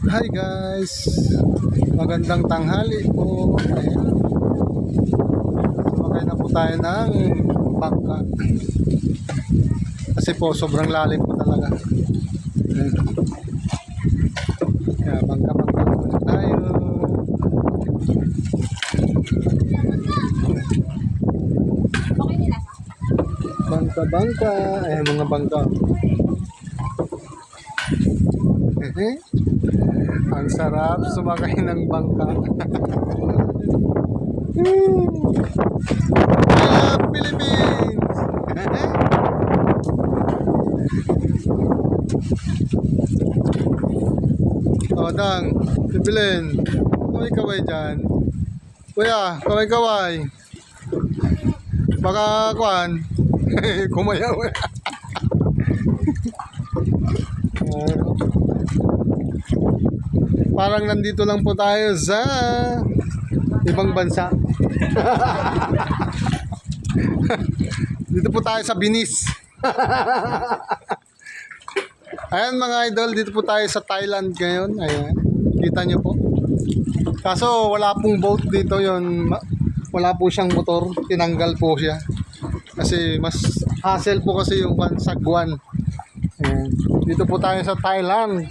Hi guys, magandang tanghali po. Ayan. Sumakay na po tayo ng bangka. Kasi po sobrang lalim po talaga. Ayan. Kaya bangka-bangka muna tayo. Bangka-bangka. Ayan mga bangka. Ang sarap sumakay ng bangka. I love Philippines! O, Dang, Sibilin. Kaway-kaway dyan. Kuya, kaway-kaway. Baka, kuhan, kumayaw. Parang nandito lang po tayo sa ibang bansa. Dito po tayo sa Venice. Ayan mga idol, dito po tayo sa Thailand ngayon. Ayan, kita nyo po. Kaso wala pong boat dito yon, wala po siyang motor, tinanggal po siya. Kasi mas hassle po kasi yung sagwan. Ayan. Dito po tayo sa Thailand.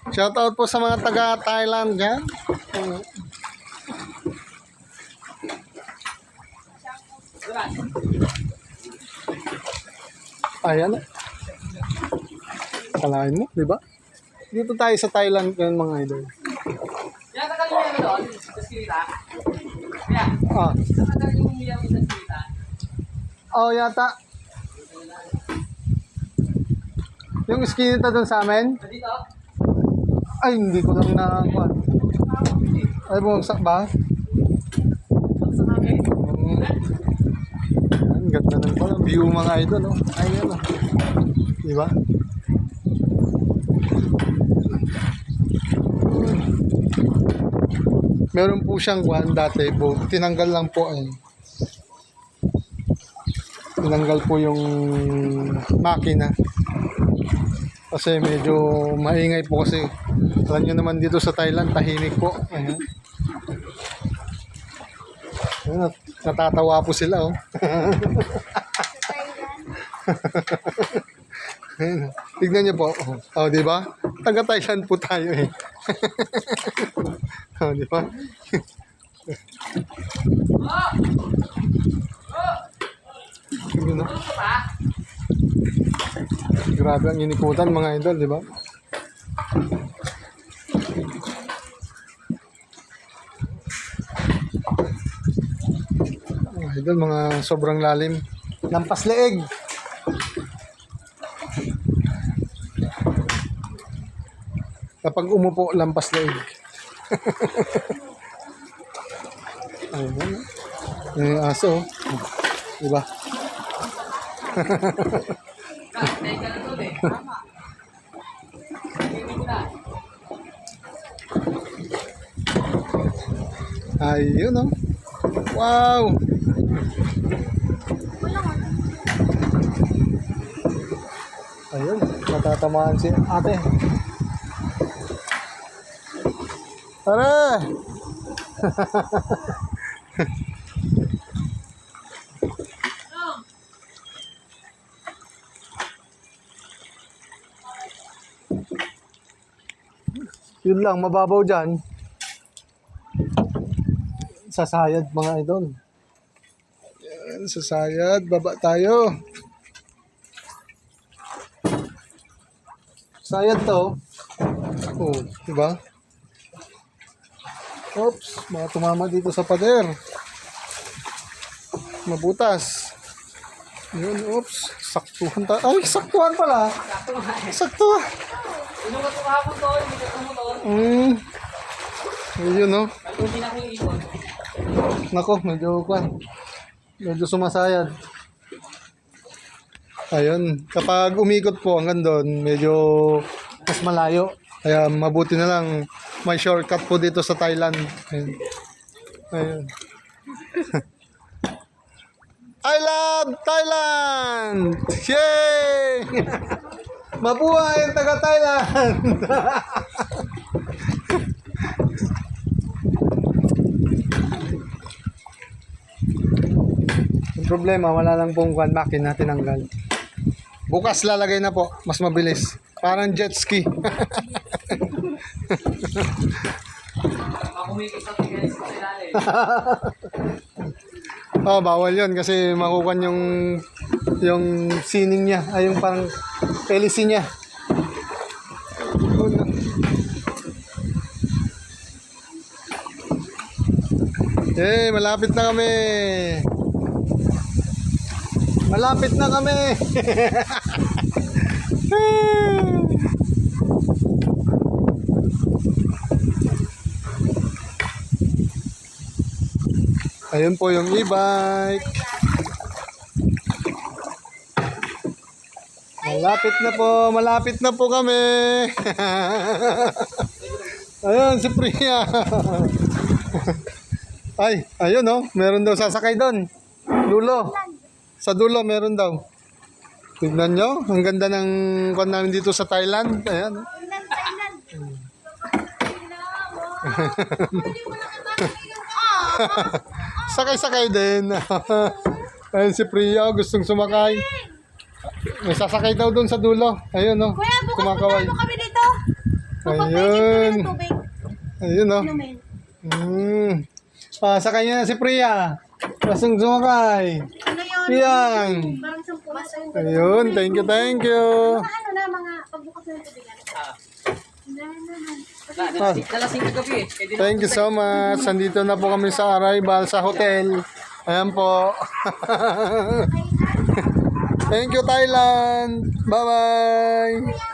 Shoutout po sa mga taga Thailand dyan. Ayan. Kalahin mo, di ba? Dito tayo sa Thailand ngayon mga idol. Yan, nakalimutan mo doon, sa sirita. Yan, Ah, nakalimutan mo yung sa sirita. oh yata. Yung skinita doon sa amin? Dito, Ay, hindi ko lang na... Ay, bumagsak ba? sa amin. Ang ganda ng pala. View mga idol, oh. Ayan, oh. Diba? Meron po siyang kuhan dati, boat. Tinanggal lang po, ay. Tinanggal po yung makina. Kasi medyo maingay po kasi. Alam nyo naman dito sa Thailand, tahimik po. Ayan. Ayan, natatawa po sila, oh. Ayan, tignan niyo po. Oh, di ba? Taga Thailand po tayo eh. Oh, di ba? Yun, oh. Grabe ang inikutan mga idol, di ba? Oh, idol, mga sobrang lalim. Lampas leeg. Kapag umupo, lampas leeg. Ayun. Yung aso. Di ba? Tayo ka na doon eh. Tama. Hindi ko na. Ayun, oh. Wow! Ayun, natatamaan si ate. Tara! Yun lang, mababaw dyan. Sasayad mga idol. Yan, sasayad. Baba tayo. Sayad to. Oh, diba? Oops, mga tumama dito sa pader. Mabutas. Yun, oops. Saktuhan ta. Ay, saktuhan pala. Sakto. Sino ka tumahapon doon? Hindi ka tumuton. Ayun, no. Yung pinakong ipon. Nako, medyo sumasayad. Ayun, kapag umikot po hanggang doon, medyo mas malayo. Kaya mabuti na lang may shortcut po dito sa Thailand. Ayun. Ayun. I love Thailand! Yay! Mabuhay ang taga-Thailand! Yung problema, wala lang pong makina tinanggal. Bukas lalagay na po, mas mabilis. Parang jet ski. Makumikit sa tingin sa ilalim. Oh, bawal 'yon kasi makukuha yung sining niya, ay yung parang hélice niya. Eh, malapit na kami. Malapit na kami. Ayun po yung e-bike. Malapit na po kami. Ayun, si Priya. Ay, ayun oh, meron daw sasakay doon. Dulo. Sa dulo meron daw. Tignan nyo, ang ganda ng kwan namin dito sa Thailand. Ayan. Oh. Sakay-sakay din. Ayun si Priya, gustong sumakay. May sasakay daw doon sa dulo. Ayun oh. Kuya, bukas Kumakaway. punta kami dito. Ayun. Ng tubig. Ayun oh. Inumin. Sakay niya na si Priya. Gustong sumakay. Ano yun? Yan. Parang 10 na sa'yo. Ayun, thank you. Mga ano na, mga pagbukas na ng tubig. Nalasing ka gabi eh. Kaya di na- Thank you so much. Nandito na po kami sa arrival sa hotel. Ayan po. Thank you, Thailand. Bye-bye.